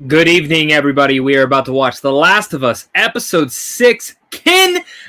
Good evening, everybody. We are about to watch The Last of Us, Episode 6.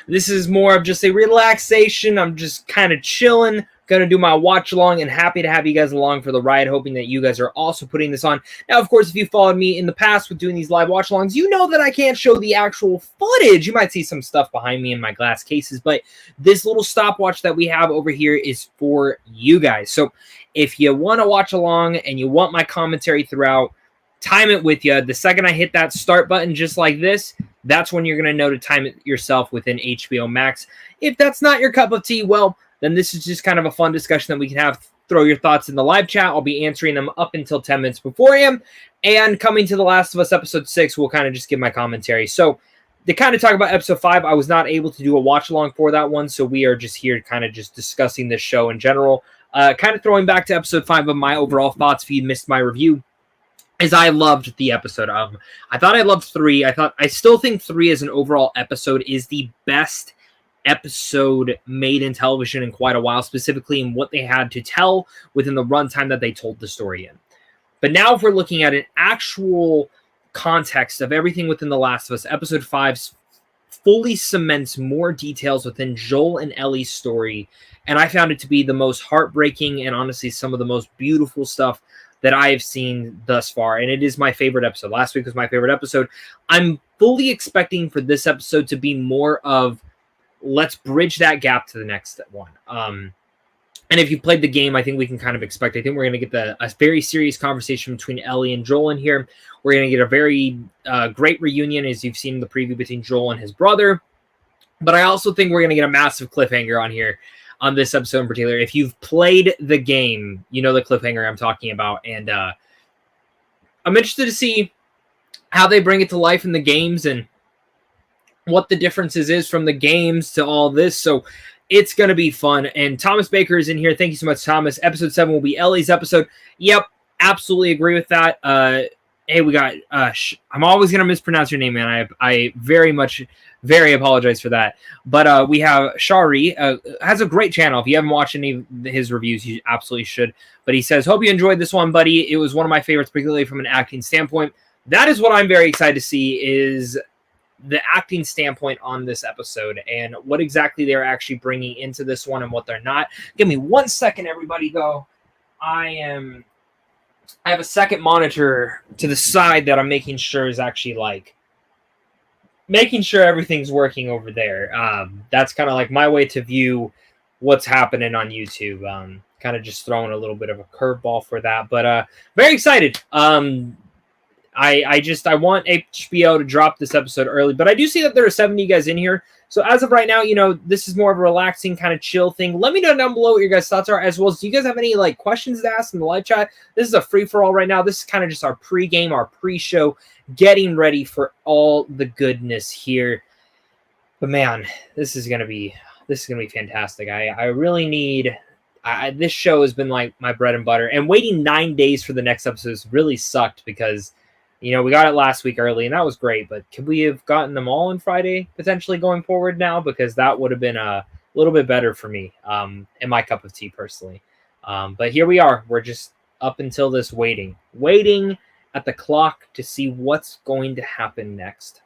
This is more of just a relaxation. I'm just kind of chilling. Gonna do my watch along and happy to have you guys along for the ride, hoping that you guys are also putting this on. Now, of course, if you followed me in the past with doing these live watch alongs, you know that I can't show the actual footage. You might see some stuff behind me in my glass cases, but this little stopwatch that we have over here is for you guys. So if you want to watch along and you want my commentary throughout, time it with you. The second I hit that start button just like this, that's when you're going to know to time it yourself within HBO Max. If that's not your cup of tea, well, then this is just kind of a fun discussion that we can have. Throw your thoughts in the live chat. I'll be answering them up until 10 minutes beforehand. And coming to The Last of Us Episode 6, we'll kind of just give my commentary. So to kind of talk about Episode 5, I was not able to do a watch along for that one, so we are just here kind of just discussing this show in general. Kind of throwing back to Episode 5 of my overall thoughts if you missed my review. Is I loved the episode. I thought I loved 3. I still think 3 as an overall episode is the best episode made in television in quite a while, specifically in what they had to tell within the runtime that they told the story in. But now if we're looking at an actual context of everything within The Last of Us, Episode 5 fully cements more details within Joel and Ellie's story, and I found it to be the most heartbreaking and honestly some of the most beautiful stuff that I have seen thus far, and it is my favorite episode. Last week was my favorite episode. I'm fully expecting for this episode to be more of, let's bridge that gap to the next one. And if you played the game, I think we can kind of expect, I think we're going to get a very serious conversation between Ellie and Joel in here. We're going to get a very great reunion, as you've seen in the preview, between Joel and his brother. But I also think we're going to get a massive cliffhanger on here, on this episode in particular. If you've played the game, you know the cliffhanger I'm talking about. And I'm interested to see how they bring it to life in the games and what the differences is from the games to all this. So it's going to be fun. And Thomas Baker is in here. Thank you so much, Thomas. Episode 7 will be Ellie's episode. Yep, absolutely agree with that. Hey, we got... I'm always going to mispronounce your name, man. I very apologize for that. But we have Shari, has a great channel. If you haven't watched any of his reviews, you absolutely should. But he says, hope you enjoyed this one, buddy. It was one of my favorites, particularly from an acting standpoint. That is what I'm very excited to see, is the acting standpoint on this episode and what exactly they're actually bringing into this one and what they're not. Give me 1 second, everybody, though. I have a second monitor to the side that I'm making sure is actually like making sure everything's working over there. That's kind of like my way to view what's happening on YouTube. Kind of just throwing a little bit of a curveball for that, but very excited. I want HBO to drop this episode early, but I do see that there are 70 guys in here. So as of right now, you know, this is more of a relaxing kind of chill thing. Let me know down below what your guys' thoughts are, as well as do you guys have any like questions to ask in the live chat? This is a free-for-all right now. This is kind of just our pre-game, our pre-show, getting ready for all the goodness here. But man, this is gonna be fantastic. I really need. This show has been like my bread and butter, and waiting 9 days for the next episode really sucked because, you know, we got it last week early, and that was great. But could we have gotten them all on Friday, potentially going forward now? Because that would have been a little bit better for me, and my cup of tea personally. But here we are. We're just up until this waiting at the clock to see what's going to happen next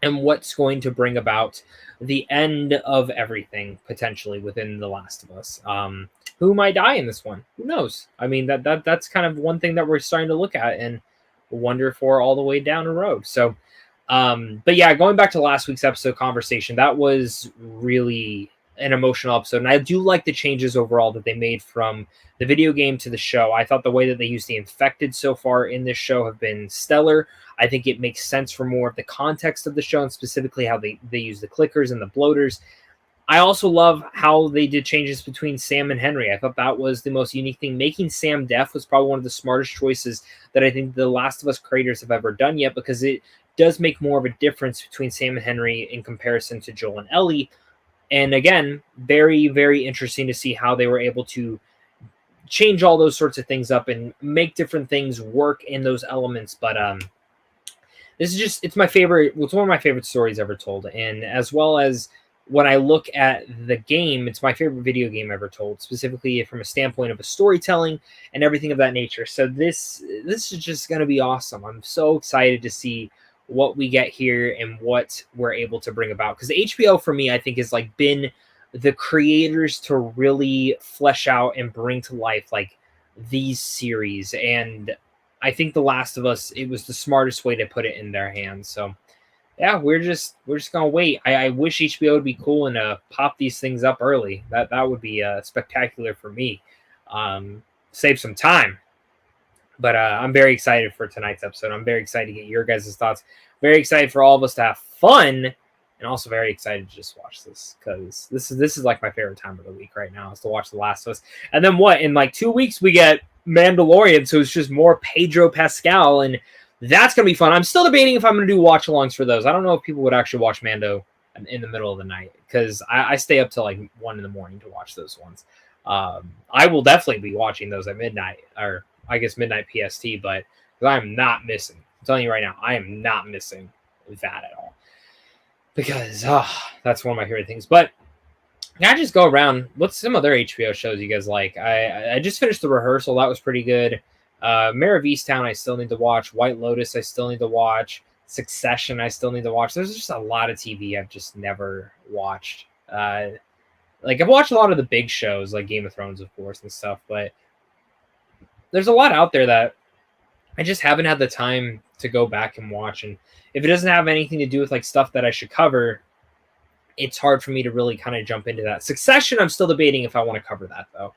and what's going to bring about the end of everything, potentially, within The Last of Us. Who might die in this one? Who knows? I mean, that's kind of one thing that we're starting to look at and wonder for all the way down the road. So, but yeah, going back to last week's episode conversation, that was really an emotional episode. And I do like the changes overall that they made from the video game to the show. I thought the way that they used the infected so far in this show have been stellar. I think it makes sense for more of the context of the show, and specifically how they use the clickers and the bloaters. I also love how they did changes between Sam and Henry. I thought that was the most unique thing. Making Sam deaf was probably one of the smartest choices that I think the Last of Us creators have ever done yet, because it does make more of a difference between Sam and Henry in comparison to Joel and Ellie. And again, very, very interesting to see how they were able to change all those sorts of things up and make different things work in those elements. But this is just, it's my favorite. It's one of my favorite stories ever told. And as well as when I look at the game, it's my favorite video game ever told, specifically from a standpoint of a storytelling and everything of that nature. So this is just going to be awesome. I'm so excited to see what we get here and what we're able to bring about, because HBO for me, I think, has like been the creators to really flesh out and bring to life like these series. And I think The Last of Us, it was the smartest way to put it in their hands. So yeah, we're just gonna wait. I wish HBO would be cool and pop these things up early. That would be spectacular for me. Save some time. But I'm very excited for tonight's episode. I'm very excited to get your guys' thoughts. Very excited for all of us to have fun, and also very excited to just watch this, because this is like my favorite time of the week right now, is to watch The Last of Us. And then what? In like 2 weeks we get Mandalorian, so it's just more Pedro Pascal, and that's going to be fun. I'm still debating if I'm going to do watch-alongs for those. I don't know if people would actually watch Mando in the middle of the night, because I stay up till like 1 in the morning to watch those ones. I will definitely be watching those at midnight, or I guess midnight PST, but I'm not missing. I'm telling you right now, I am not missing that at all, because that's one of my favorite things. But can I just go around? What's some other HBO shows you guys like? I just finished The Rehearsal. That was pretty good. Mayor of Easttown, I still need to watch. White Lotus, I still need to watch. Succession, I still need to watch. There's just a lot of TV I've just never watched. Like, I've watched a lot of the big shows, like Game of Thrones, of course, and stuff, but there's a lot out there that I just haven't had the time to go back and watch. And if it doesn't have anything to do with like stuff that I should cover, it's hard for me to really kind of jump into that. Succession, I'm still debating if I want to cover that, though,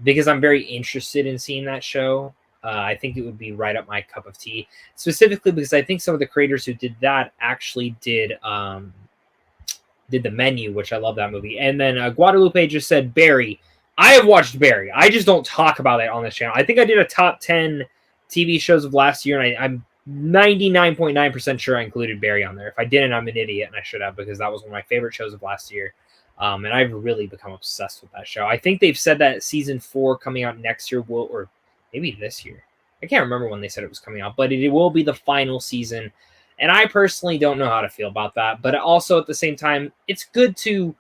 because I'm very interested in seeing that show. I think it would be right up my cup of tea, specifically because I think some of the creators who did that actually did The Menu, which I love that movie. And then Guadalupe just said Barry. I have watched Barry. I just don't talk about it on this channel. I think I did a top 10 TV shows of last year, and I'm 99.9% sure I included Barry on there. If I didn't, I'm an idiot, and I should have, because that was one of my favorite shows of last year. And I've really become obsessed with that show. I think they've said that season 4 coming out next year will, or maybe this year. I can't remember when they said it was coming out, but it will be the final season. And I personally don't know how to feel about that. But also at the same time, it's good to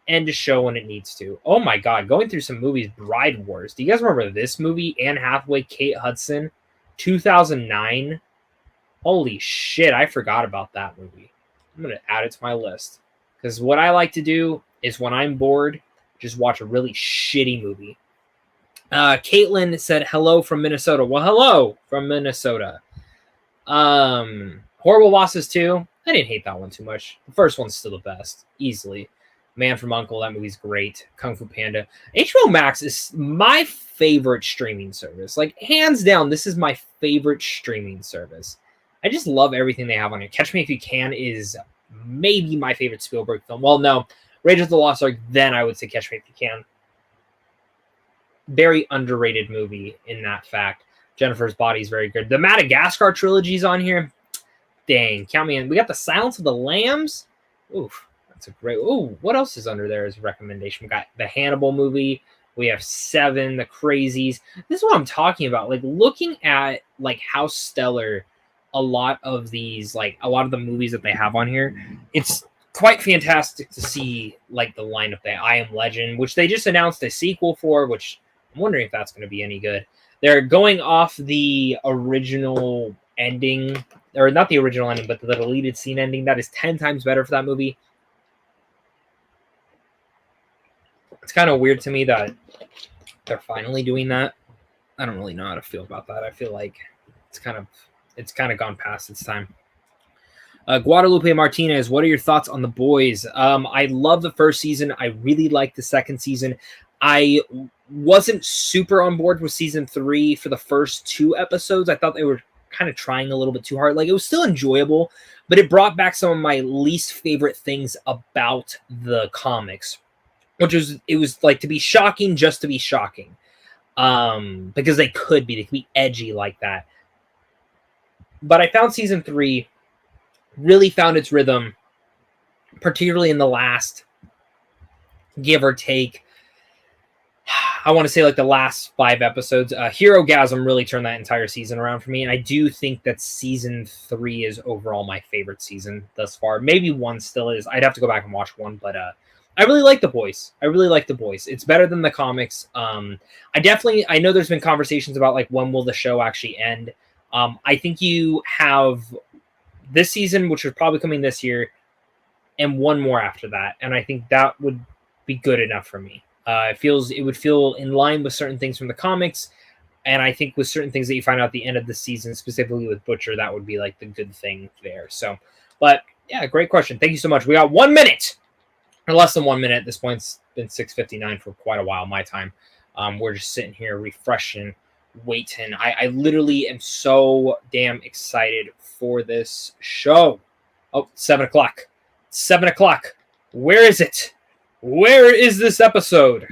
end a show when it needs to. Oh my God, going through some movies, Bride Wars. Do you guys remember this movie? Anne Hathaway, Kate Hudson, 2009. Holy shit, I forgot about that movie. I'm going to add it to my list. Because what I like to do is when I'm bored, just watch a really shitty movie. Caitlin said hello from Minnesota. Well, hello from Minnesota. Horrible Bosses 2. I didn't hate that one too much. The first one's still the best, easily. Man from U.N.C.L.E., that movie's great. Kung Fu Panda. HBO Max is my favorite streaming service. Like, hands down, this is my favorite streaming service. I just love everything they have on here. Catch Me If You Can is maybe my favorite Spielberg film. Well, no. Raiders of the Lost Ark, then I would say Catch Me If You Can. Very underrated movie in that fact. Jennifer's Body is very good. The Madagascar trilogy's on here. Dang, count me in. We got The Silence of the Lambs. Oof, that's a great... Ooh, what else is under there as a recommendation? We got the Hannibal movie. We have Seven, The Crazies. This is what I'm talking about. Like, looking at like how stellar a lot of these, like a lot of the movies that they have on here, it's quite fantastic to see like the lineup. That I Am Legend, which they just announced a sequel for, which I'm wondering if that's going to be any good. They're going off the original ending, or not the original ending, but the deleted scene ending. That is 10 times better for that movie. It's kind of weird to me that they're finally doing that. I don't really know how to feel about that. I feel like it's kind of gone past its time. Guadalupe Martinez, what are your thoughts on The Boys? I love the first season. I really like the second season. I wasn't super on board with season 3 for the first 2 episodes. I thought they were kind of trying a little bit too hard. Like, it was still enjoyable, but it brought back some of my least favorite things about the comics, which was, it was like to be shocking just to be shocking. Because they could be edgy like that. But I found season 3 really found its rhythm, particularly in the last, give or take, I want to say like the last 5 episodes. Hero Gasm really turned that entire season around for me, and I do think that season 3 is overall my favorite season thus far. Maybe 1 still is. I'd have to go back and watch 1, but I really like The Boys. I really like The Boys. It's better than the comics. I know there's been conversations about like when will the show actually end. I think you have this season, which is probably coming this year, and 1 more after that, and I think that would be good enough for me. It would feel in line with certain things from the comics, and I think with certain things that you find out at the end of the season, specifically with Butcher, that would be like the good thing there. So, but yeah, great question. Thank you so much. We got 1 minute, or less than 1 minute at this point. It's been 6:59 for quite a while, my time. We're just sitting here refreshing, waiting. I literally am so damn excited for this show. Oh, 7 o'clock. 7 o'clock. Where is it? Where is this episode?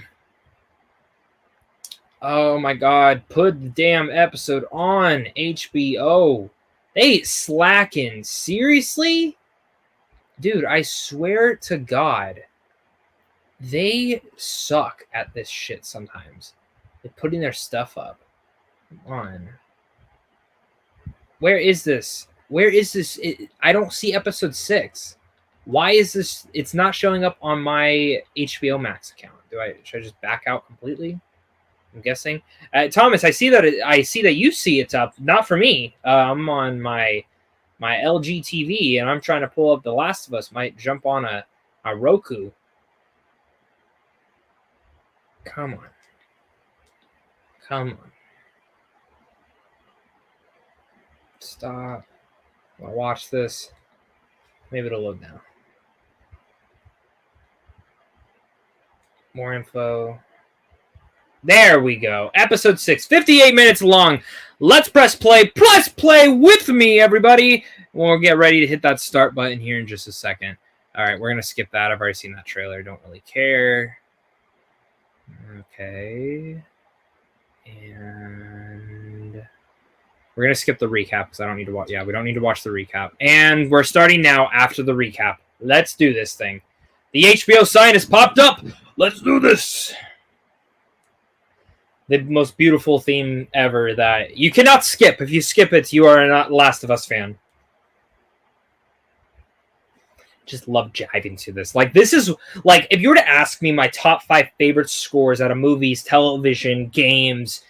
Oh my god. Put the damn episode on HBO. They slacking. Seriously? Dude, I swear to God. They suck at this shit sometimes. They're putting their stuff up. Come on. Where is this? Where is this? I don't see episode 6. Why is this? It's not showing up on my HBO Max account. Should I just back out completely? I'm guessing. Thomas, I see that you see it's up. Not for me. I'm on my LG TV and I'm trying to pull up The Last of Us. Might jump on a Roku. Come on. Come on. Stop. I want to watch this. Maybe it'll load now. More info. There we go. Episode 6, 58 minutes long. Let's press play. Press play with me, everybody. We'll get ready to hit that start button here in just a second. All right, we're going to skip that. I've already seen that trailer. Don't really care. Okay. And we're going to skip the recap because I don't need to watch. Yeah, we don't need to watch the recap. And we're starting now after the recap. Let's do this thing. The HBO sign has popped up. Let's do this. The most beautiful theme ever that you cannot skip. If you skip it, you are not Last of Us fan. Just love jiving to this. Like, this is, like, if you were to ask me my top 5 favorite scores out of movies, television, games,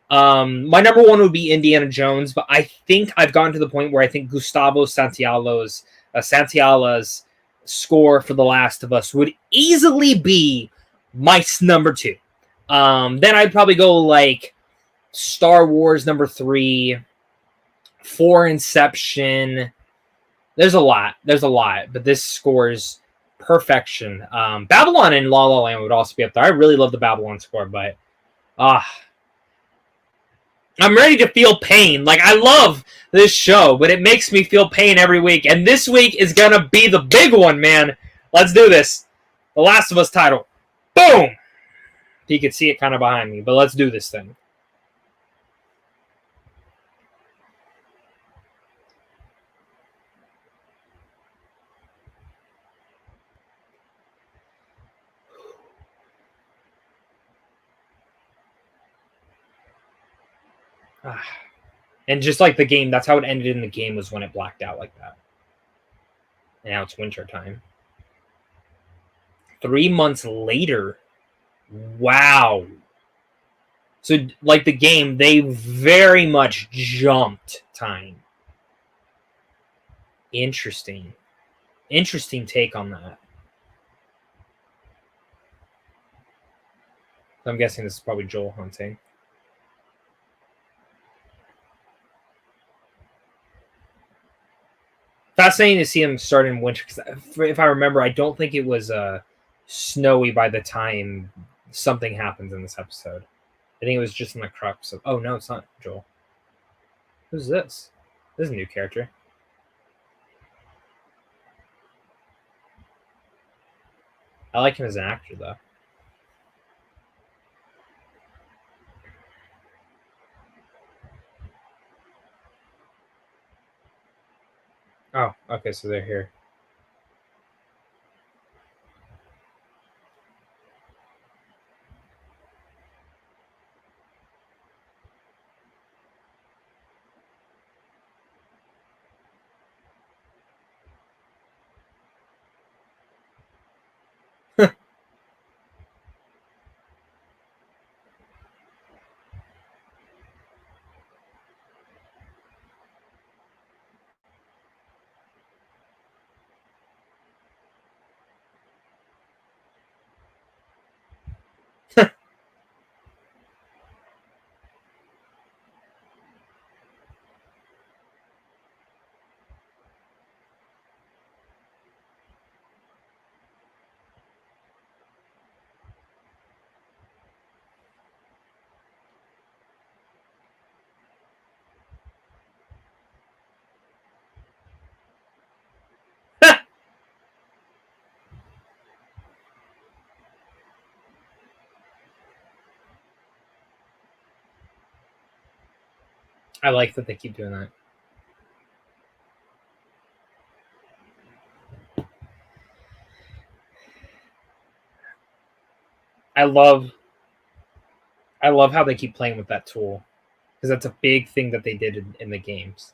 my number 1 would be Indiana Jones, but I think I've gotten to the point where I think Gustavo Santaola's score for The Last of Us would easily be my number 2. Then I'd probably go like Star Wars number 3, 4 Inception. There's a lot, but this scores perfection. Babylon and La La Land would also be up there. I really love the Babylon score, but I'm ready to feel pain. Like, I love this show, but it makes me feel pain every week. And this week is gonna be the big one, man. Let's do this. The Last of Us title. Boom! You can see it kind of behind me, but let's do this thing. And just like the game, that's how it ended in the game, was when it blacked out like that. And now it's winter time. 3 months later. Wow. So, like the game, they very much jumped time. Interesting. Interesting take on that. I'm guessing this is probably Joel hunting. Fascinating to see him start in winter, because if I remember, I don't think it was snowy by the time something happens in this episode. I think it was just in the crux of... Oh, no, it's not Joel. Who's this? This is a new character. I like him as an actor, though. Oh, okay, so they're here. I like that they keep doing that. I love I love how they keep playing with that tool because that's a big thing that they did in the games.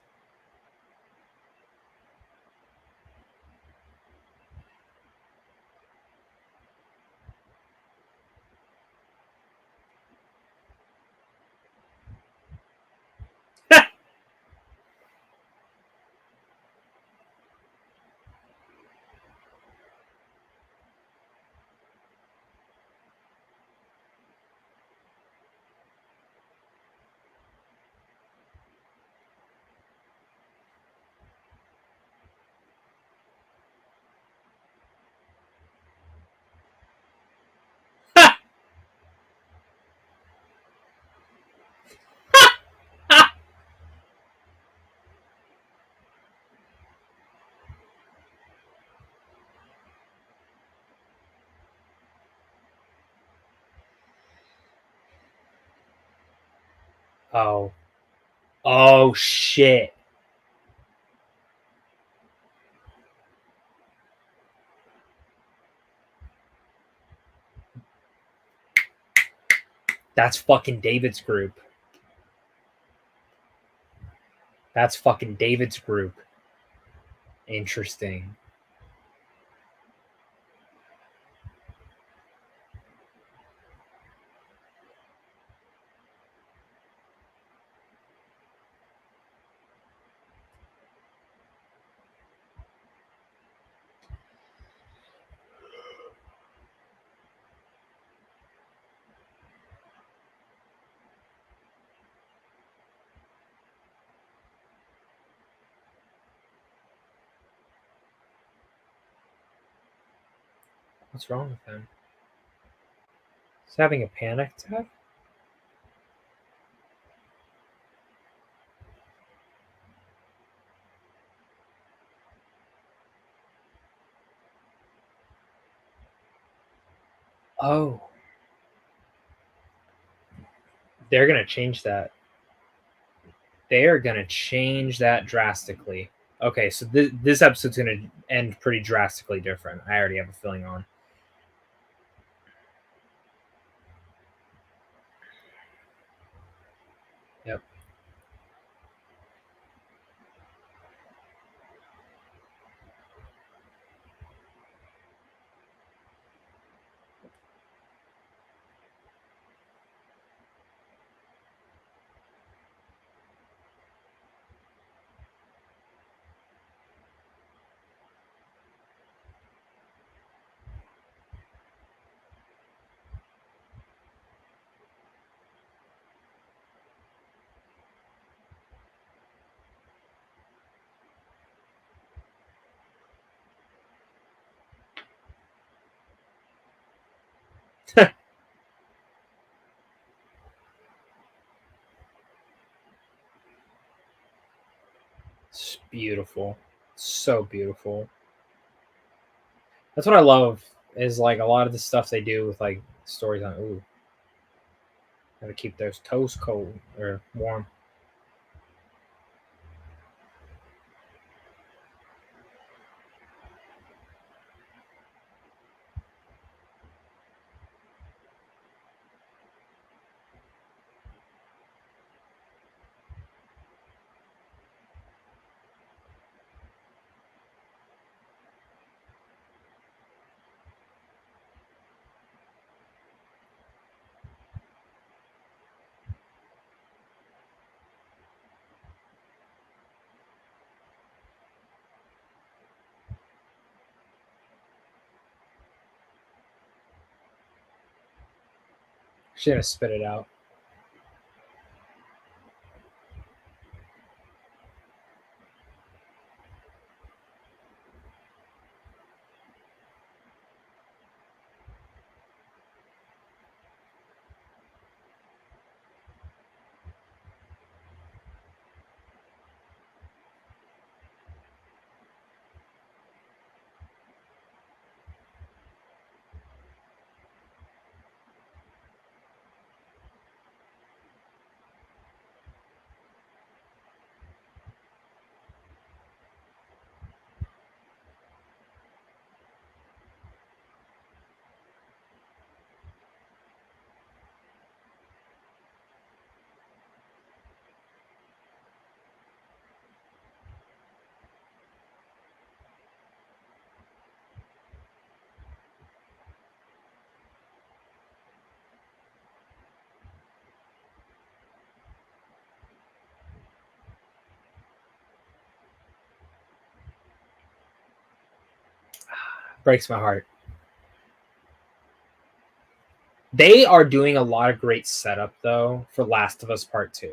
Oh, oh shit! That's fucking David's group. That's fucking David's group. Interesting. What's wrong with him? He's having a panic attack? Oh. They're gonna change that. They are gonna change that drastically. Okay, so this episode's gonna end pretty drastically different. I already have a feeling on. Yep. It's beautiful. So beautiful. That's what I love is like a lot of the stuff they do with like stories on ooh. Gotta keep those toes cold or warm. She's gonna spit it out. Breaks my heart. They are doing a lot of great setup though for Last of Us Part 2,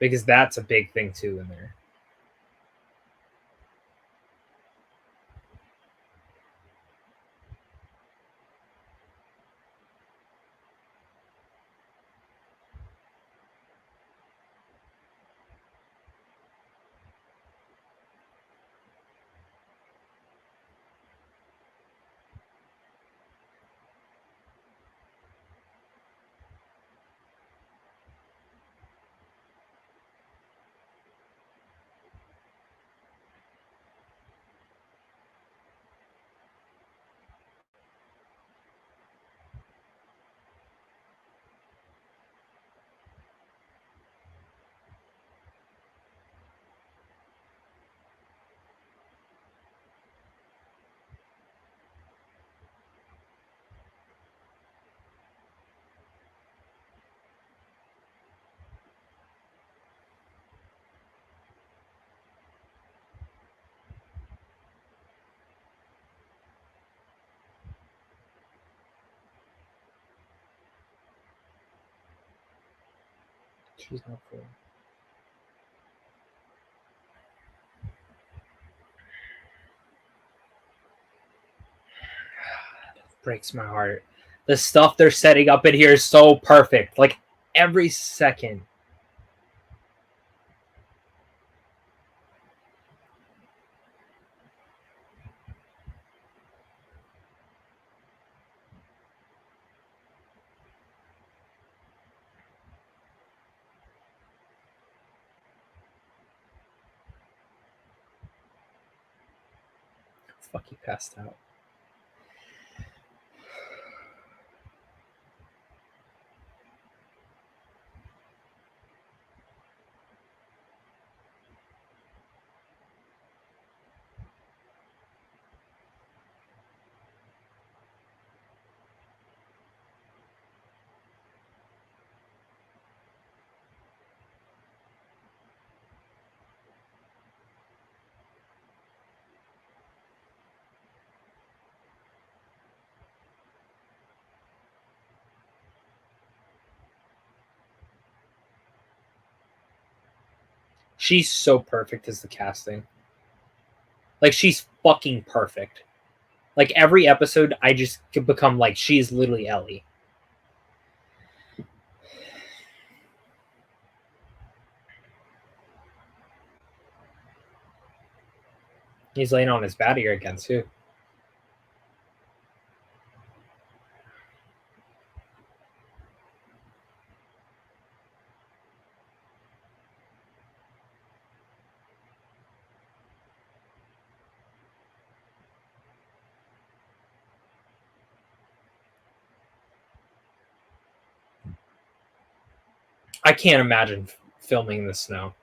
because that's a big thing too in there. She's not cool. Breaks my heart. The stuff they're setting up in here is so perfect. Like every second. Fuck, he passed out. She's so perfect as the casting. Like she's fucking perfect. Like every episode, I just could become like she's literally Ellie. He's laying on his bed here again too. I can't imagine filming in the snow.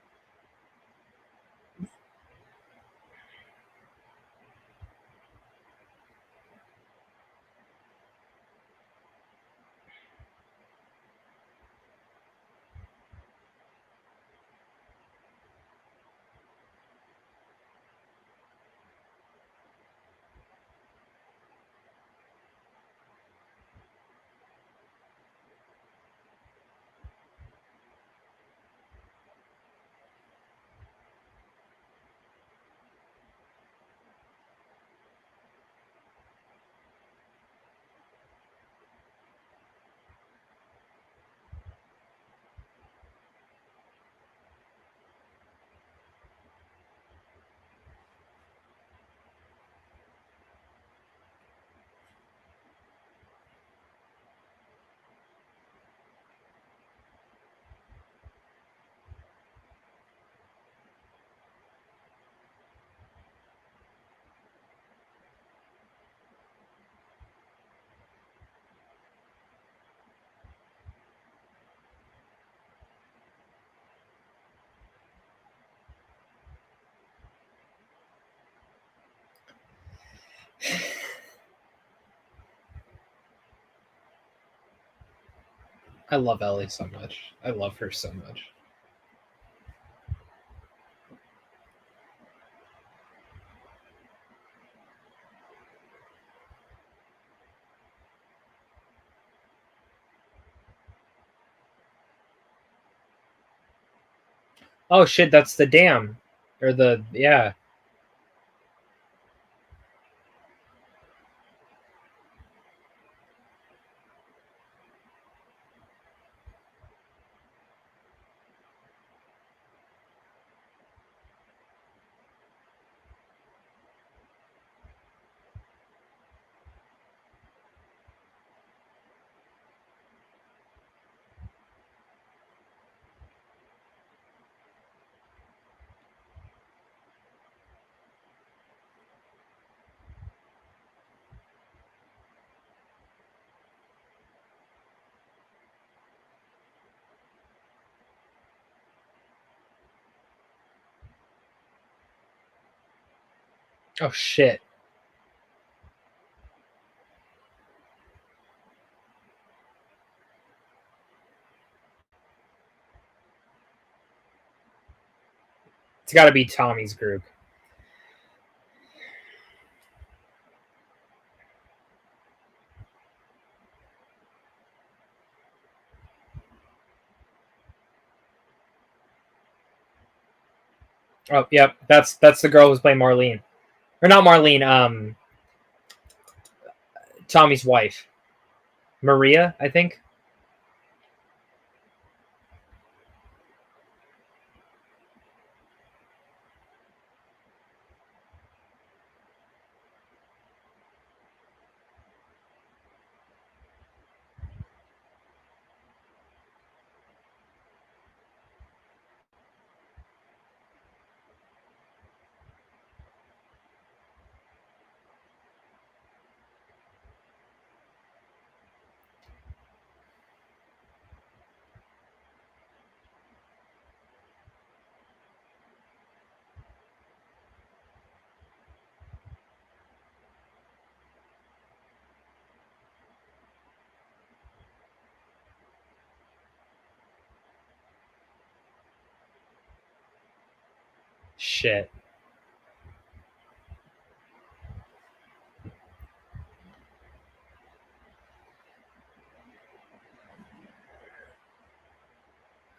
I love Ellie so much. I love her so much. Oh shit, that's the dam. Or the yeah. Oh shit. It's got to be Tommy's group. Oh, yep. That's the girl who's playing Marlene. Or not Marlene, Tommy's wife. Maria, I think. Shit.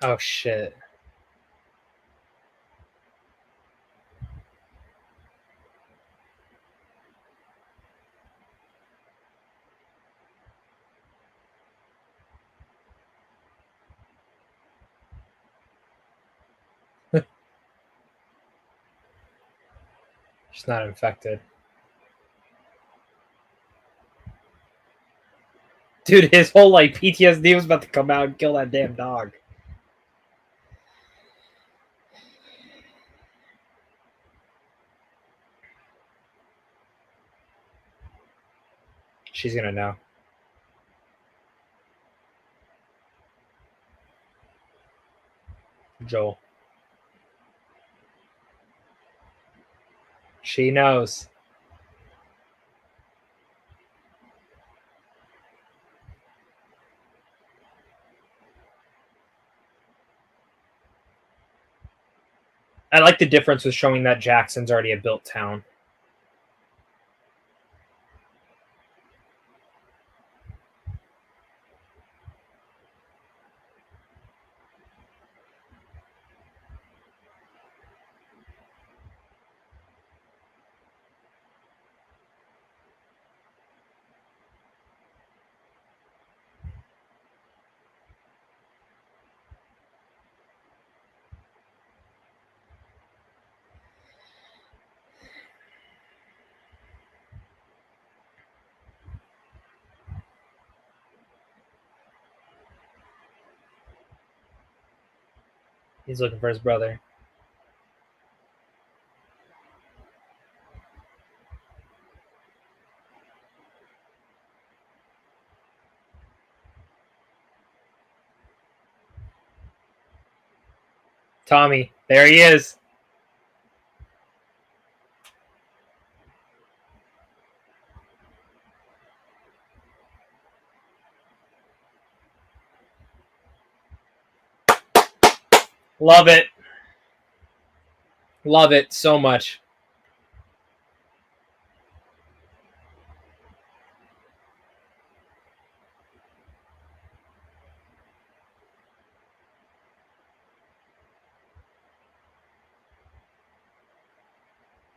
Oh shit. She's not infected. Dude, his whole like PTSD was about to come out and kill that damn dog. She's gonna know. Joel. She knows. I like the difference with showing that Jackson's already a built town. He's looking for his brother. Tommy. There he is. Love it. Love it so much.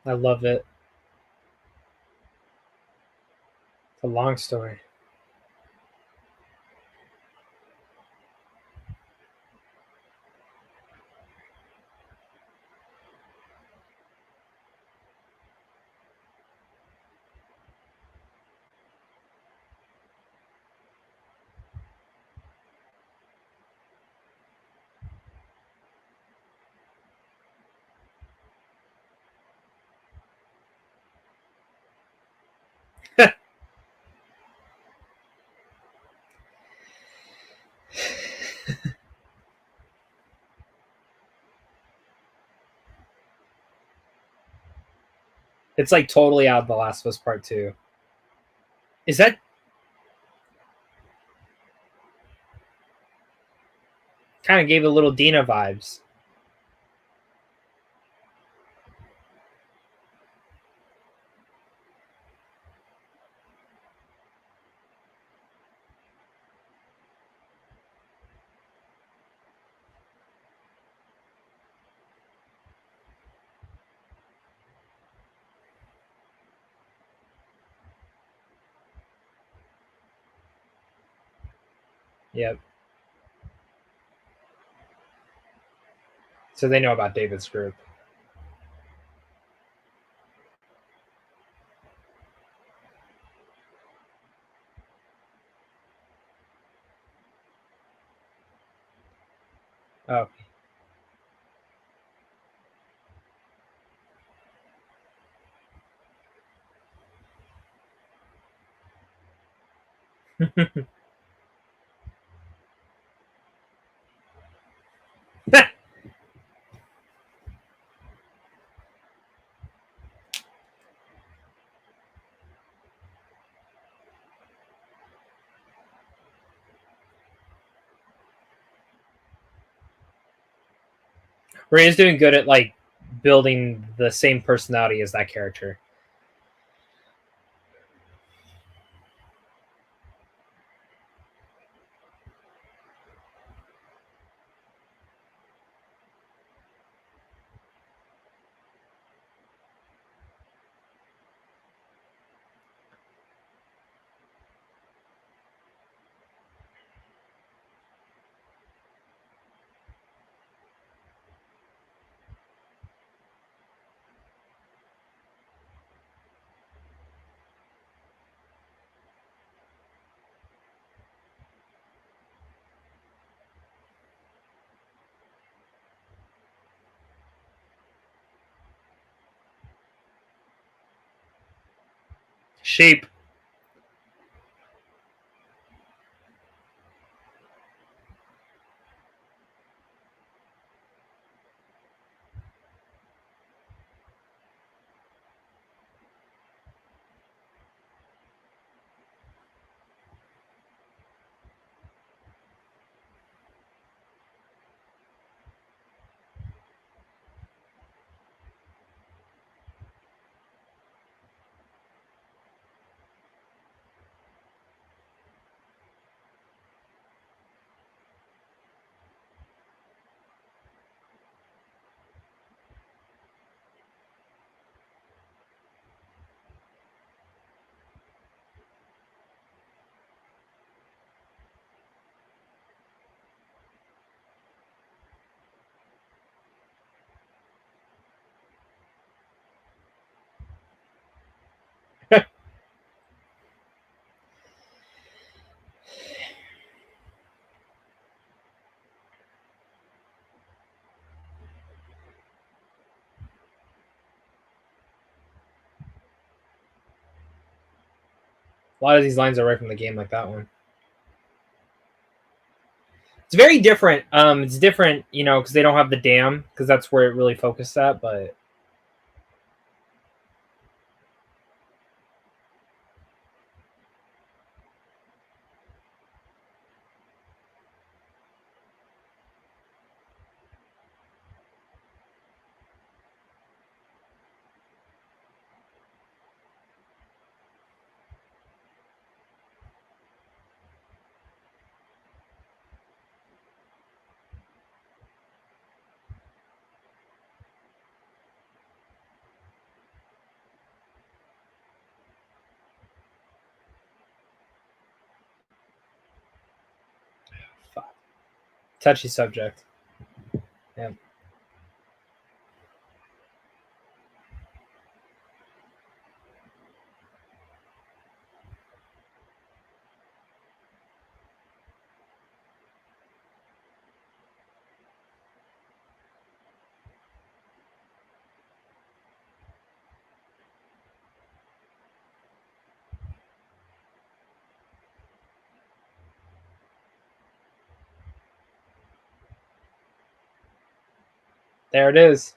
I love it. It's a long story. It's like totally out of The Last of Us Part 2. Is that kind of gave a little Dina vibes? Yep. So they know about David's group. Oh. Ray's doing good at like building the same personality as that character. Shape. A lot of these lines are right from the game, like that one. It's very different. It's different, you know, because they don't have the dam, because that's where it really focused at. But touchy subject. Yeah. There it is.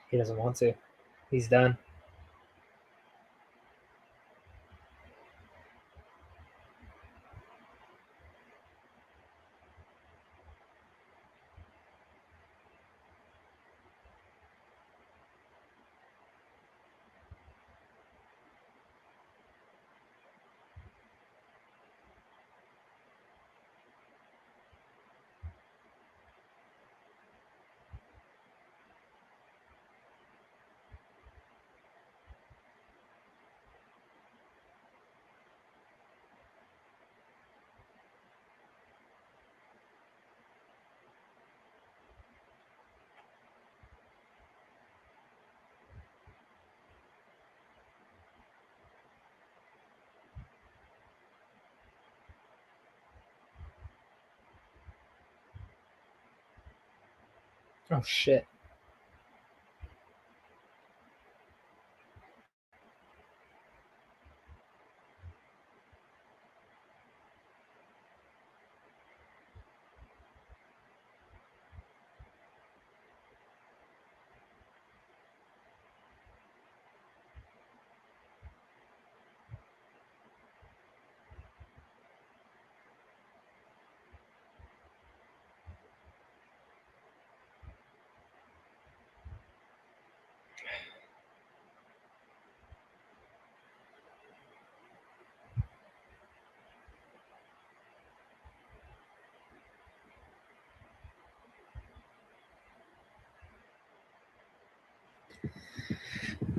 He doesn't want to. He's done. Oh shit.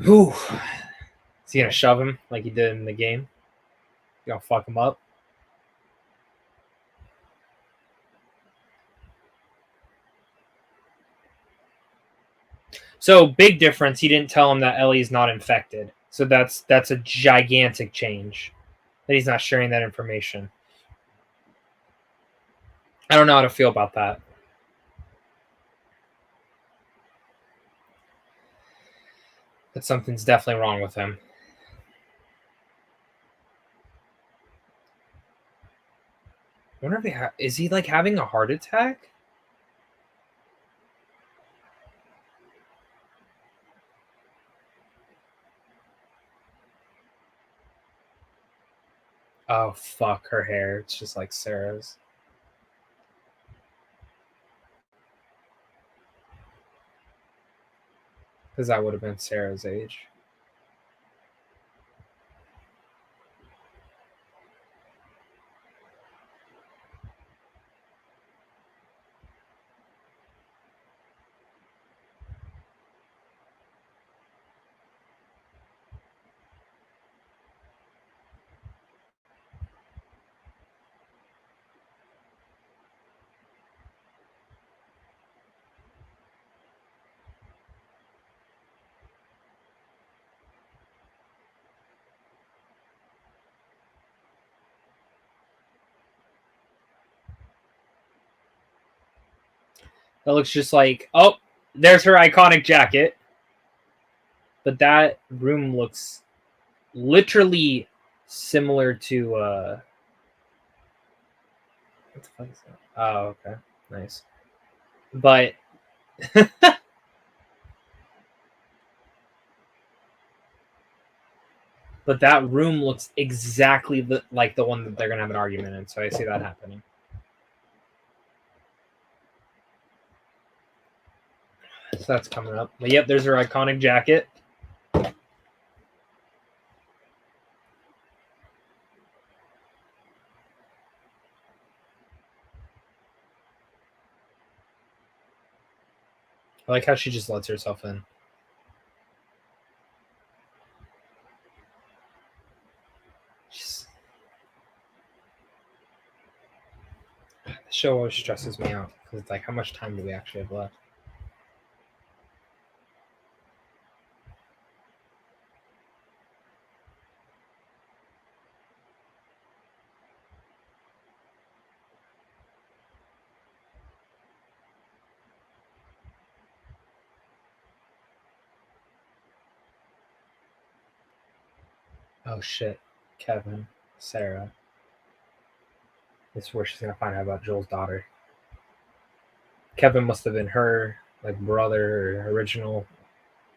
Whew. Is he gonna shove him like he did in the game? You gonna fuck him up? So big difference. He didn't tell him that Ellie's not infected. So that's a gigantic change. That he's not sharing that information. I don't know how to feel about that. But something's definitely wrong with him. I wonder if is he like having a heart attack? Oh fuck, her hair. It's just like Sarah's. Because that would have been Sarah's age. That looks just like, oh, there's her iconic jacket. But that room looks literally similar to what the fuck is that? Oh, okay. Nice. But but that room looks exactly like the one that they're gonna have an argument in. So I see that happening. that's coming up. But yep, there's her iconic jacket. I like how she just lets herself in. The show always stresses me out because it's like, how much time do we actually have left? Oh shit, Kevin, Sarah. This is where she's gonna find out about Joel's daughter. Kevin must have been her like brother or original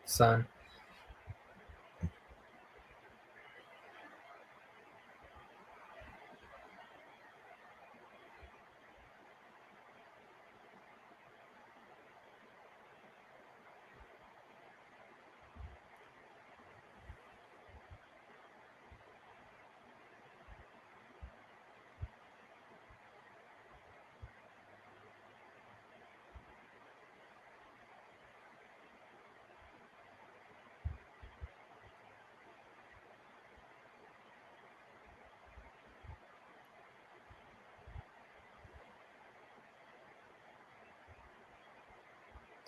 son.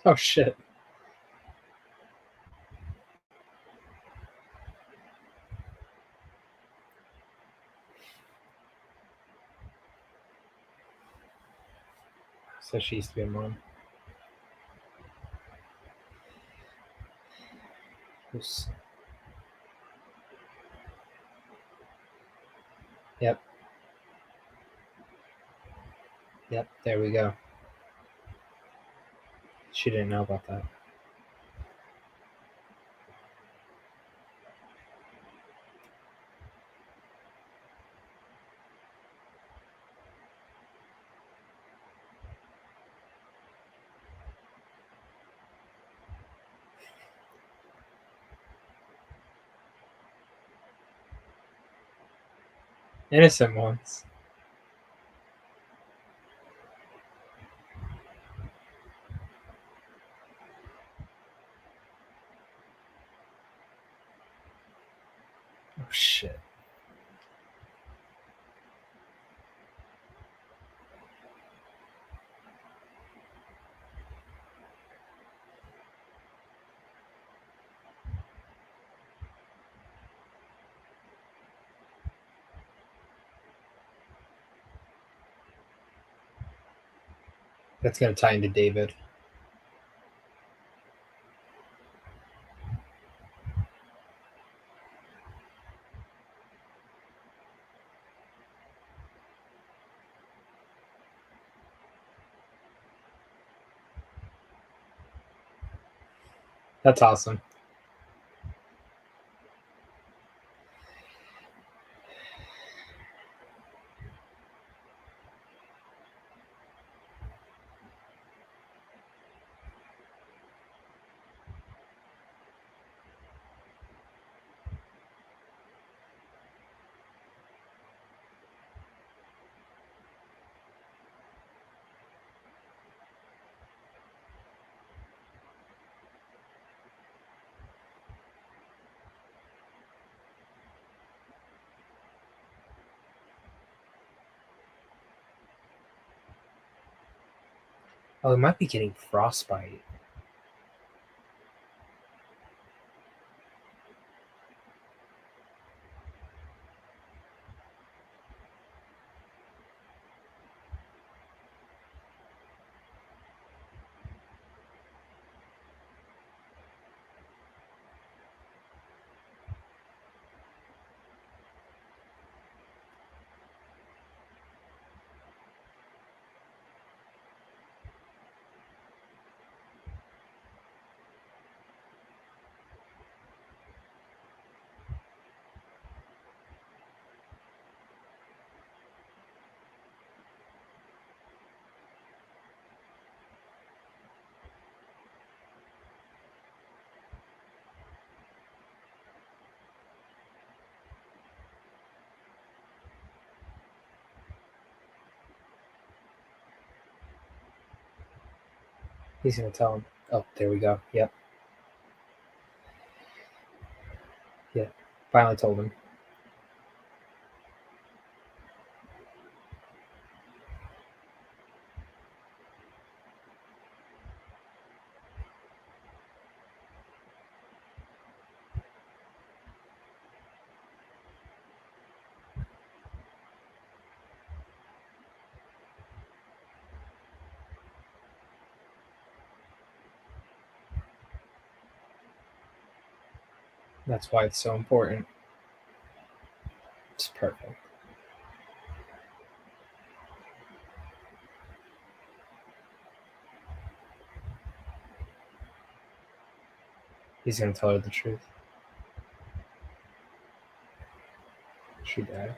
Oh shit. So she used to be a mom. Oops. Yep. Yep, there we go. She didn't know about that. Innocent ones. Oh shit. That's gonna tie into David. That's awesome. Oh, it might be getting frostbite. He's gonna tell him. Oh, there we go. Yep. Yeah. Finally told him. That's why it's so important. It's perfect. He's gonna tell her the truth. She died.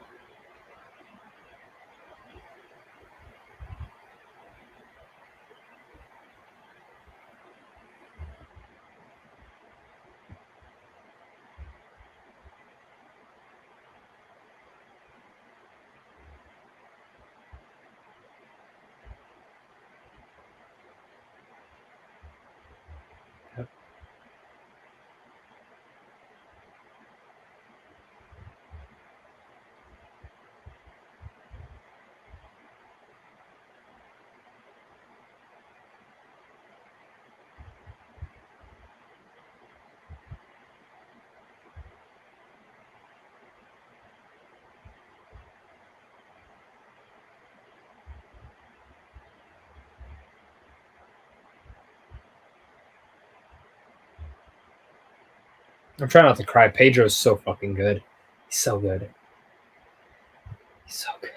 Yep. I'm trying not to cry. Pedro's so fucking good. He's so good. He's so good.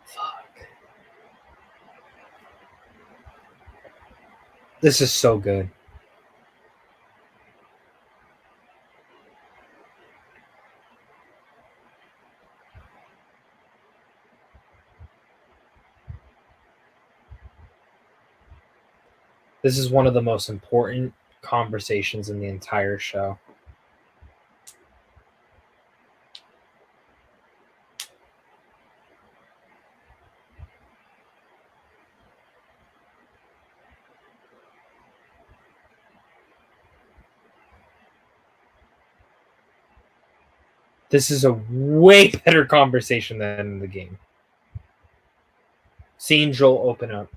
Fuck. This is so good. This is one of the most important conversations in the entire show. This is a way better conversation than in the game. Seeing Joel open up.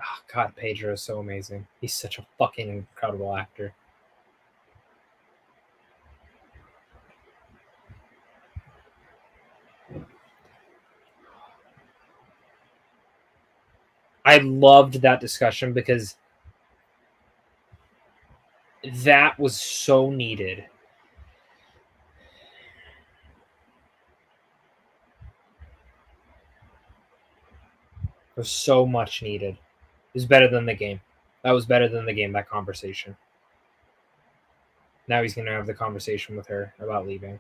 Oh, God, Pedro is so amazing. He's such a fucking incredible actor. I loved that discussion because that was so needed. It was so much needed. It was better than the game. That was better than the game, that conversation. Now he's going to have the conversation with her about leaving.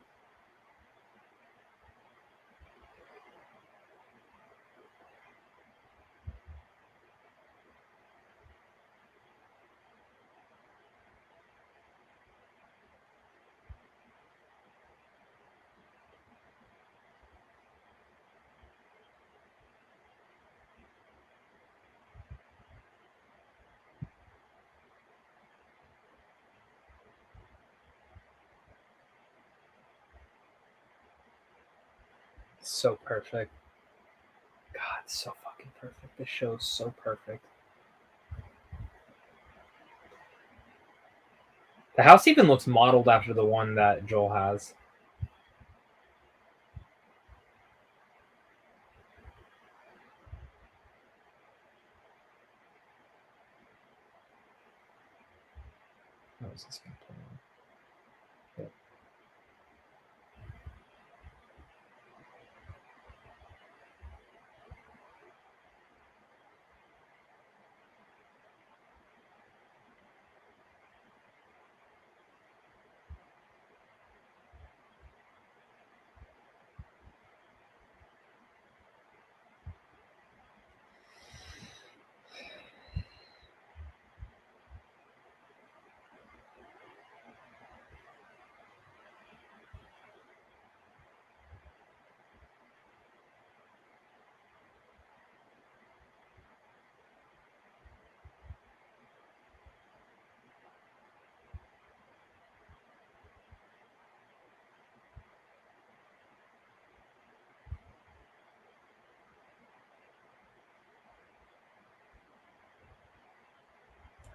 So perfect. God, so fucking perfect. This show is so perfect. The house even looks modeled after the one that Joel has. How is this going to play on? Yep.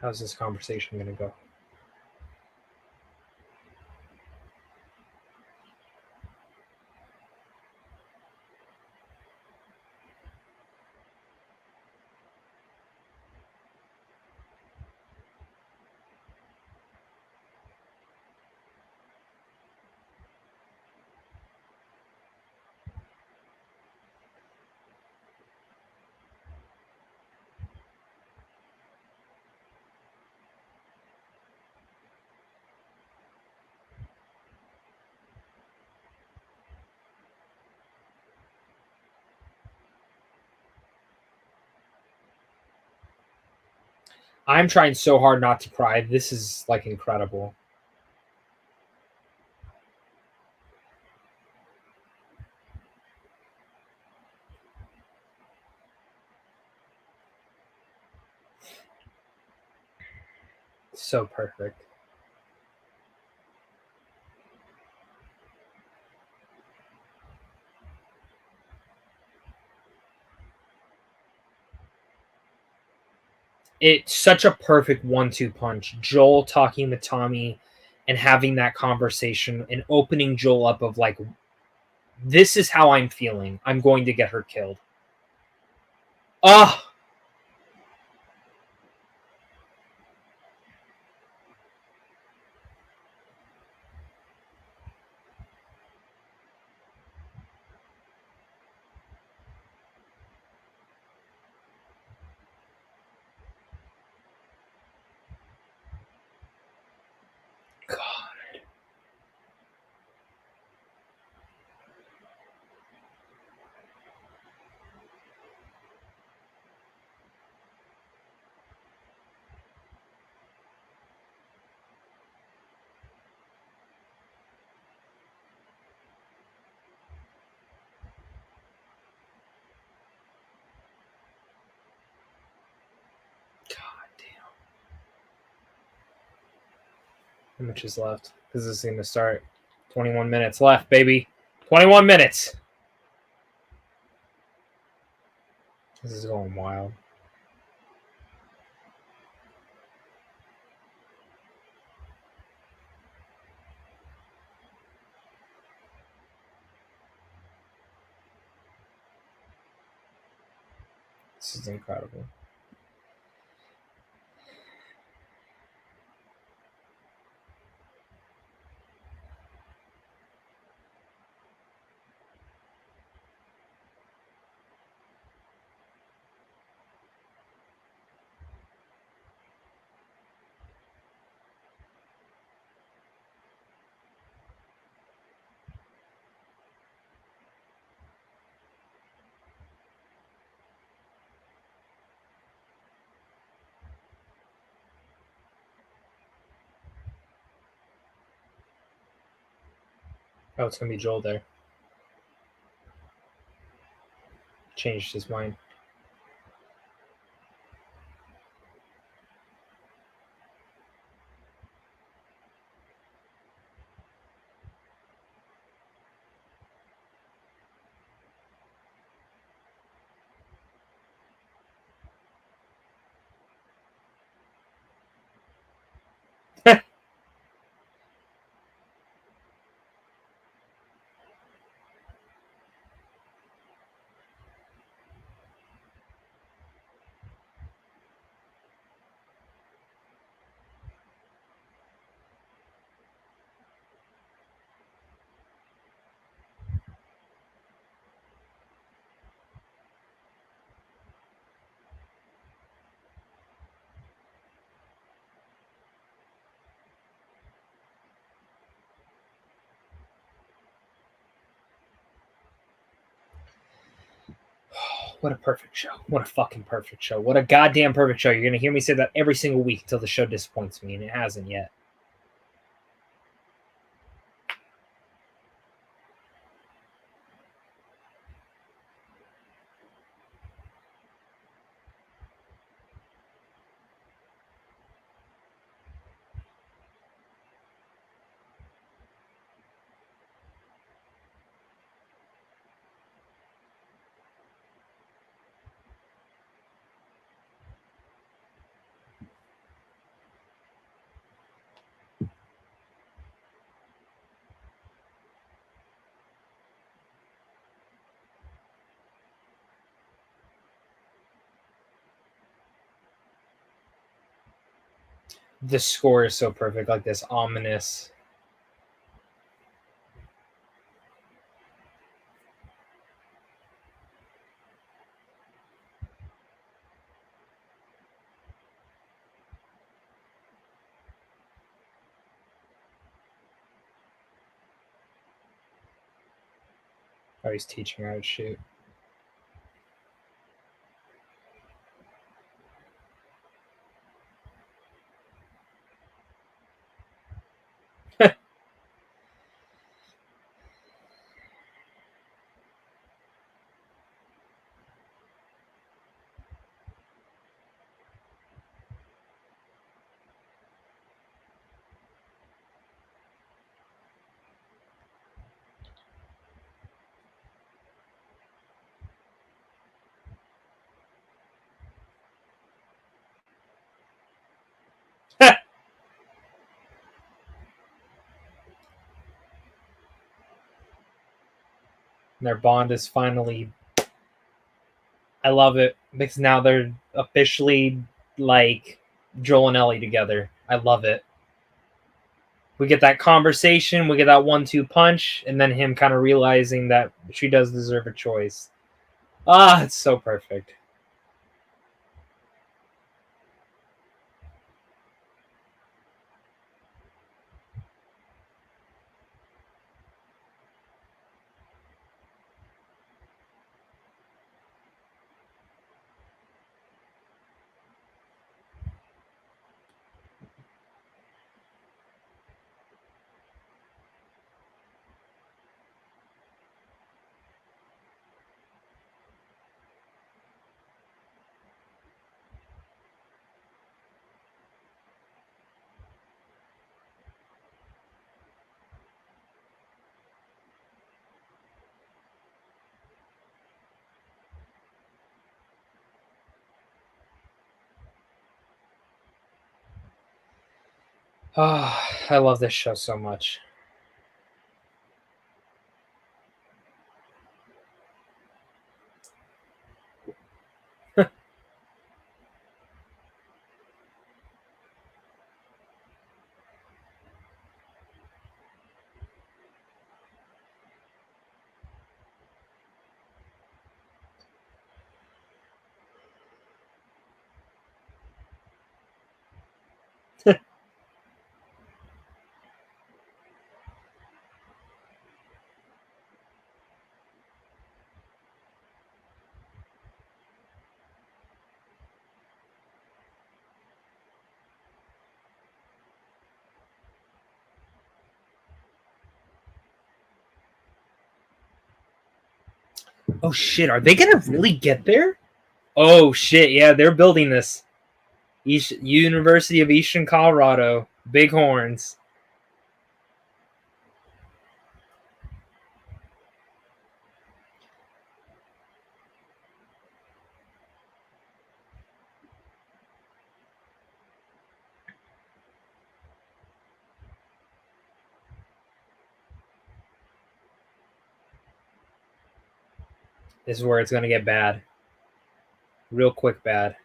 How's this conversation going to go? I'm trying so hard not to cry. This is like incredible. So perfect. It's such a perfect 1-2 punch. Joel talking to Tommy and having that conversation and opening Joel up of like, this is how I'm feeling. I'm going to get her killed. Oh, God. God damn. How much is left? Because this is going to start. 21 minutes left, baby. 21 minutes. This is going wild. This is incredible. Oh, it's going to be Joel there. Changed his mind. What a perfect show. What a fucking perfect show. What a goddamn perfect show. You're going to hear me say that every single week until the show disappoints me, and it hasn't yet. The score is so perfect, like this ominous. Oh, he's teaching her how to shoot. Their bond is finally. I love it because now they're officially like Joel and Ellie together. I love it. We get that conversation, we get that 1-2 punch, and then him kind of realizing that she does deserve a choice. Ah, it's so perfect. Ah, I love this show so much. Oh shit, are they gonna really get there? Oh shit, yeah, they're building this. University of Eastern Colorado, Bighorns. This is where it's gonna get bad. Real quick bad.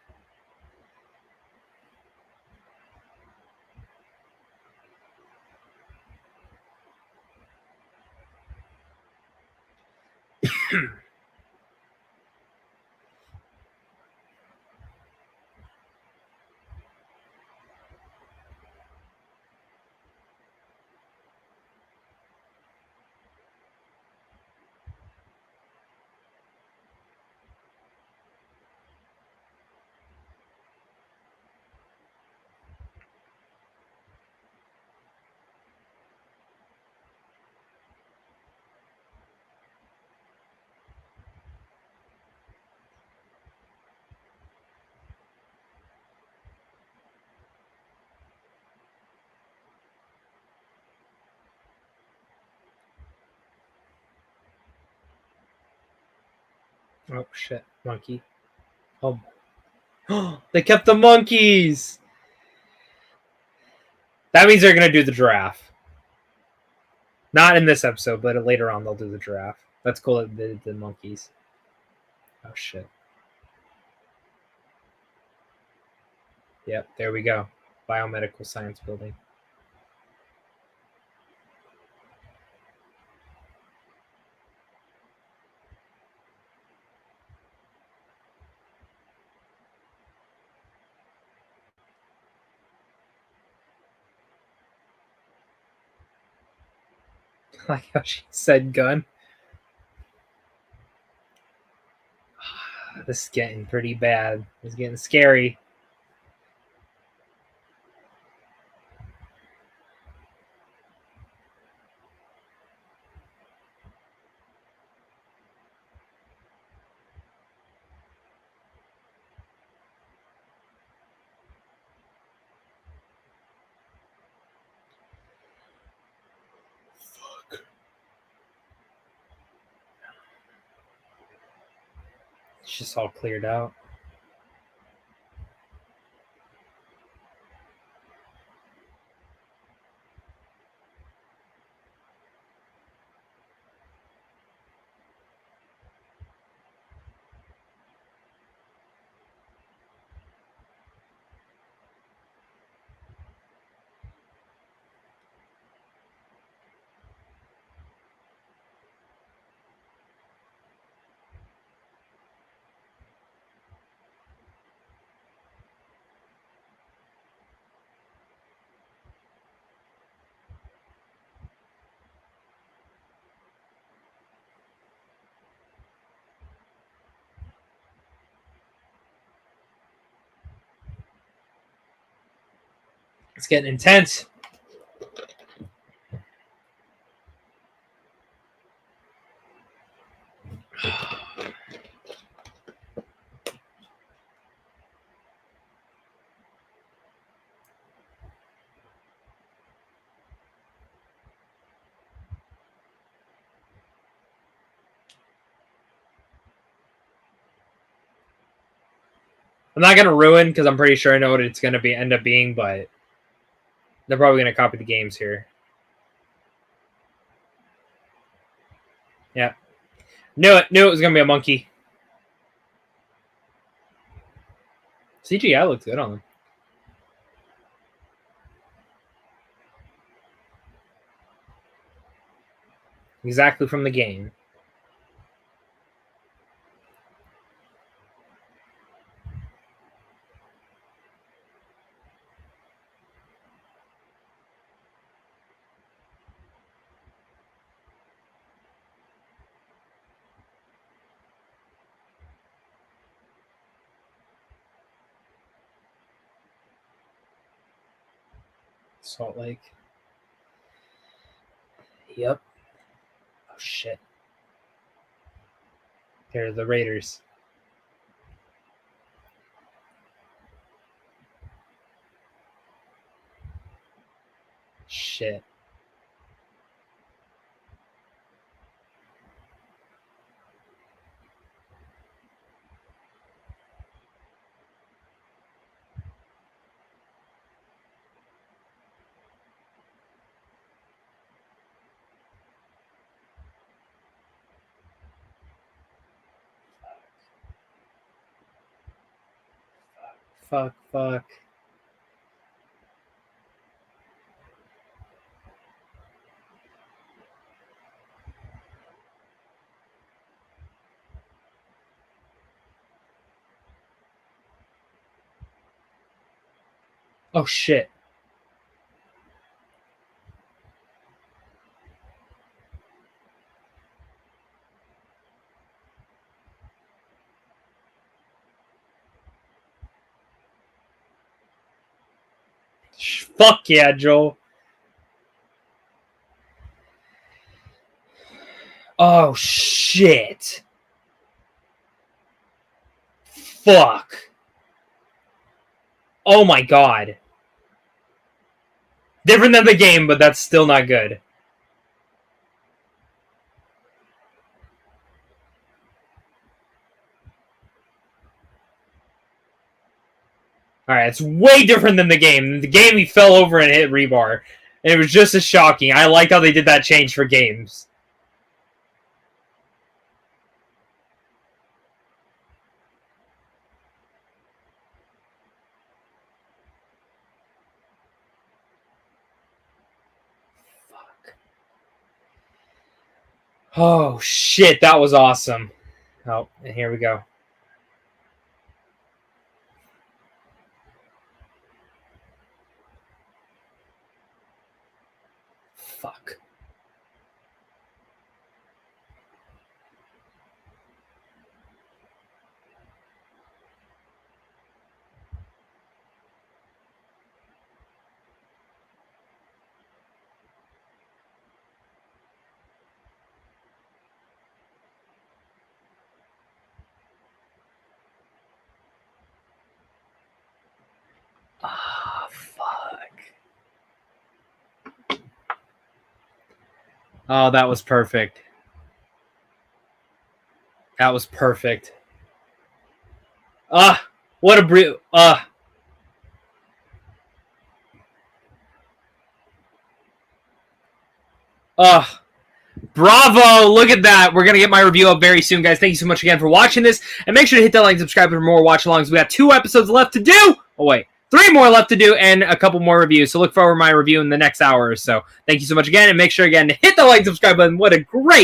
Oh shit, monkey. Oh, they kept the monkeys. That means they're gonna do the giraffe. Not in this episode, but later on they'll do the giraffe. That's cool that they did the monkeys. Oh shit. Yep, there we go. Biomedical science building. Like how she said gun. This is getting pretty bad. It's getting scary. Fuck. It's just all cleared out. It's getting intense. I'm not gonna ruin because I'm pretty sure I know what it's gonna be end up being, but they're probably gonna copy the games here. Yeah. Knew it was gonna be a monkey. CGI looks good on them. Exactly from the game. Salt Lake. Yep. Oh shit. They're the Raiders. Shit. Fuck. Oh shit. Fuck yeah, Joel. Oh shit. Fuck. Oh my god. Different than the game, but that's still not good. Alright, it's way different than the game. In the game, he fell over and hit rebar. And it was just as shocking. I liked how they did that change for games. Fuck. Oh, shit, that was awesome. Oh, and here we go. Fuck. Ah, fuck. Oh, that was perfect. That was perfect. Ah, what a bravo! Look at that. We're going to get my review up very soon, guys. Thank you so much again for watching this. And make sure to hit that like and subscribe for more watch-alongs. We got 2 episodes left to do. Oh, wait. 3 more left to do and a couple more reviews. So look forward to my review in the next hour or so. Thank you so much again. And make sure, again, to hit the like and subscribe button. What a great